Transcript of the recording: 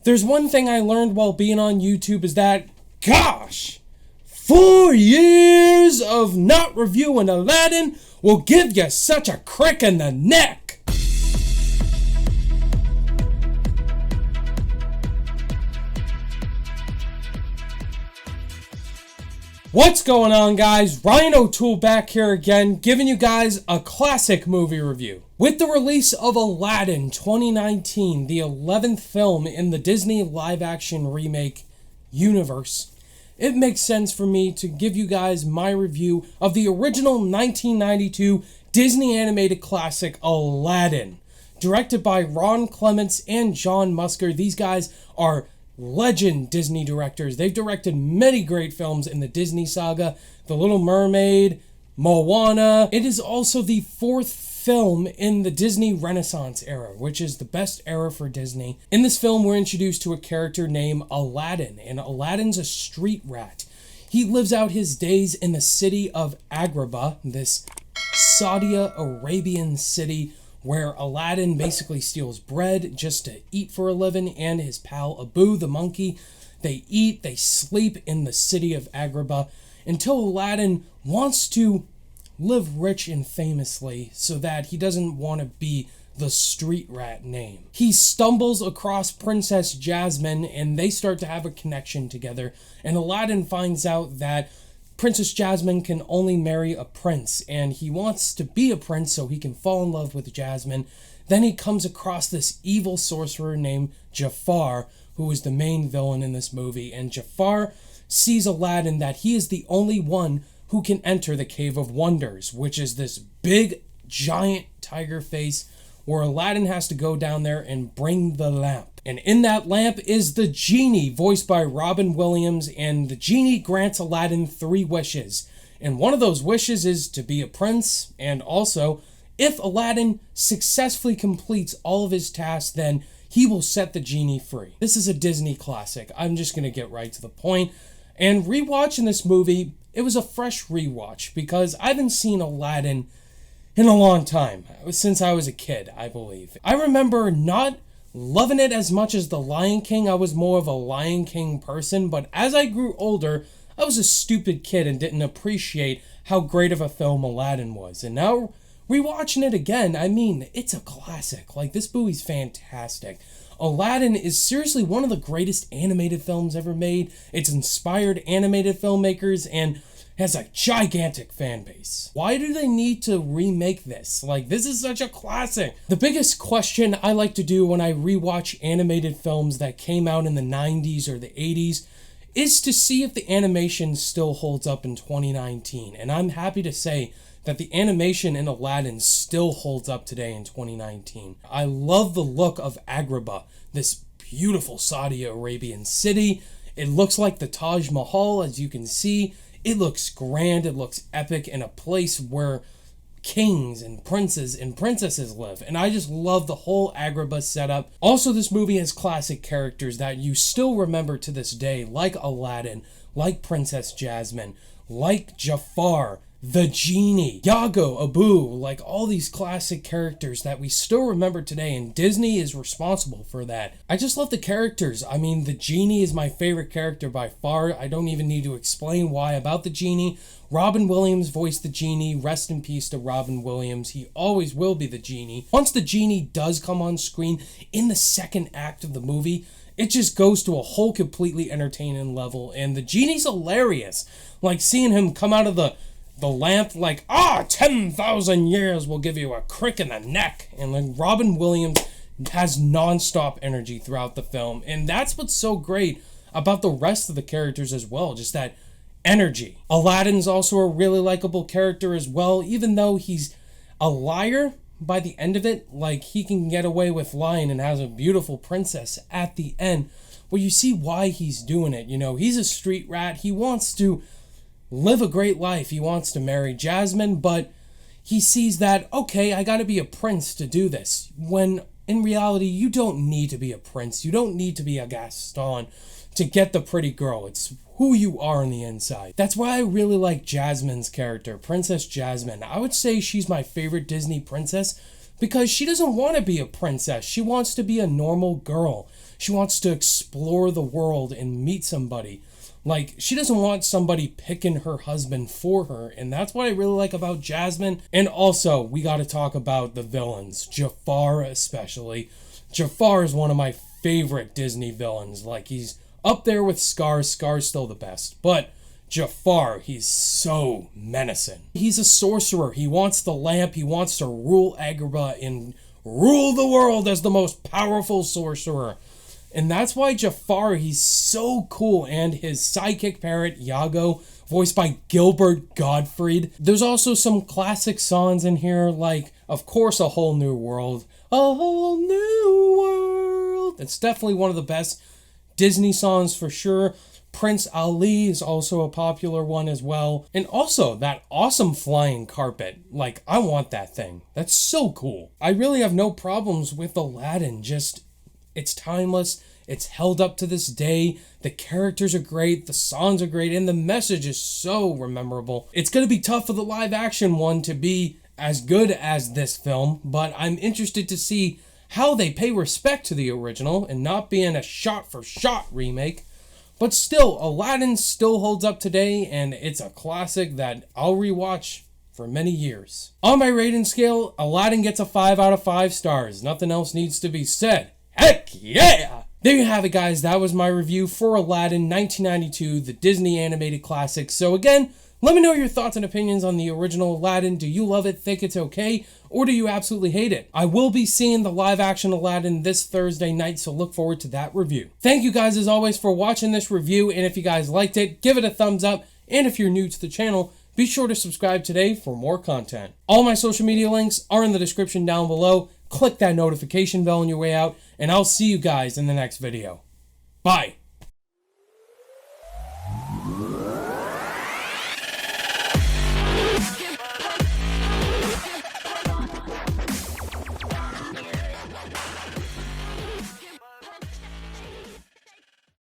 There's one thing I learned while being on YouTube is that, gosh, 4 years of not reviewing Aladdin will give you such a crick in the neck. What's going on, guys? Ryan O'Toole back here again, giving you guys a classic movie review. With the release of Aladdin 2019, the 11th film in the Disney live-action remake universe, it makes sense for me to give you guys my review of the original 1992 Disney animated classic Aladdin. Directed by Ron Clements and John Musker, these guys are legend Disney directors. They've directed many great films in the Disney saga, The Little Mermaid, Moana. It is also the 4th film in the Disney Renaissance era, which is the best era for Disney. In this film, we're introduced to a character named Aladdin, and Aladdin's a street rat. He lives out his days in the city of Agrabah, this Saudi Arabian city where Aladdin basically steals bread just to eat for a living, and his pal Abu, the monkey. They eat, they sleep in the city of Agrabah until Aladdin wants to live rich and famously so that he doesn't want to be the street rat name. He stumbles across Princess Jasmine and they start to have a connection together, and Aladdin finds out that Princess Jasmine can only marry a prince, and he wants to be a prince so he can fall in love with Jasmine. Then he comes across this evil sorcerer named Jafar, who is the main villain in this movie, and Jafar sees Aladdin that he is the only one who can enter the Cave of Wonders, which is this big, giant tiger face where Aladdin has to go down there and bring the lamp. And in that lamp is the genie, voiced by Robin Williams, and the genie grants Aladdin 3 wishes. And one of those wishes is to be a prince, and also, if Aladdin successfully completes all of his tasks, then he will set the genie free. This is a Disney classic. I'm just going to get right to the point. And rewatching this movie, it was a fresh rewatch, because I haven't seen Aladdin in a long time, since I was a kid, I believe. I remember not loving it as much as The Lion King. I was more of a Lion King person, but as I grew older, I was a stupid kid and didn't appreciate how great of a film Aladdin was. And now, rewatching it again, I mean, it's a classic. Like, this movie's fantastic. Aladdin is seriously one of the greatest animated films ever made. It's inspired animated filmmakers and has a gigantic fan base. Why do they need to remake this? Like, this is such a classic. The biggest question I like to do when I rewatch animated films that came out in the 90s or the 80s is to see if the animation still holds up in 2019. And I'm happy to say that the animation in Aladdin still holds up today in 2019. I love the look of Agrabah, this beautiful Saudi Arabian city. It looks like the Taj Mahal, as you can see. It looks grand, it looks epic, in a place where kings and princes and princesses live. And I just love the whole Agrabah setup. Also, this movie has classic characters that you still remember to this day, like Aladdin, like Princess Jasmine, like Jafar, the genie, Iago, Abu, like all these classic characters that we still remember today, and Disney is responsible for that. I just love the characters. I mean, the genie is my favorite character by far. I don't even need to explain why about the genie. Robin Williams voiced the genie. Rest in peace to Robin Williams. He always will be the genie. Once the genie does come on screen in the second act of the movie, it just goes to a whole completely entertaining level, and the genie's hilarious. Like, seeing him come out of the lamp, like, 10,000 years will give you a crick in the neck. And then Robin Williams has non-stop energy throughout the film. And that's what's so great about the rest of the characters as well, just that energy. Aladdin's also a really likable character as well, even though he's a liar by the end of it. Like, he can get away with lying and has a beautiful princess at the end. Well, you see why he's doing it. You know, he's a street rat. He wants to live a great life. He wants to marry Jasmine, but he sees that, okay, I gotta be a prince to do this. When in reality, you don't need to be a prince. You don't need to be a Gaston to get the pretty girl. It's who you are on the inside. That's why I really like Jasmine's character, Princess Jasmine. I would say she's my favorite Disney princess because she doesn't want to be a princess. She wants to be a normal girl. She wants to explore the world and meet somebody. Like, she doesn't want somebody picking her husband for her, and that's what I really like about Jasmine. And also, we gotta talk about the villains, Jafar especially. Jafar is one of my favorite Disney villains. Like, he's up there with Scar. Scar's still the best, but Jafar, he's so menacing. He's a sorcerer. He wants the lamp. He wants to rule Agrabah and rule the world as the most powerful sorcerer. And that's why Jafar, he's so cool. And his sidekick parrot, Iago, voiced by Gilbert Gottfried. There's also some classic songs in here, like, of course, A Whole New World. A Whole New World. It's definitely one of the best Disney songs for sure. Prince Ali is also a popular one as well. And also, that awesome flying carpet. Like, I want that thing. That's so cool. I really have no problems with Aladdin. Just, it's timeless. It's held up to this day. The characters are great. The songs are great. And the message is so memorable. It's going to be tough for the live action one to be as good as this film. But I'm interested to see how they pay respect to the original and not being a shot-for-shot remake. But still, Aladdin still holds up today, and it's a classic that I'll rewatch for many years. On my rating scale, Aladdin gets a 5 out of 5 stars. Nothing else needs to be said. Heck yeah! There you have it, guys. That was my review for Aladdin 1992, the Disney animated classic. So again, let me know your thoughts and opinions on the original Aladdin. Do you love it, think it's okay, or do you absolutely hate it? I will be seeing the live-action Aladdin this Thursday night, so look forward to that review. Thank you guys, as always, for watching this review, and if you guys liked it, give it a thumbs up, and if you're new to the channel, be sure to subscribe today for more content. All my social media links are in the description down below. Click that notification bell on your way out, and I'll see you guys in the next video. Bye!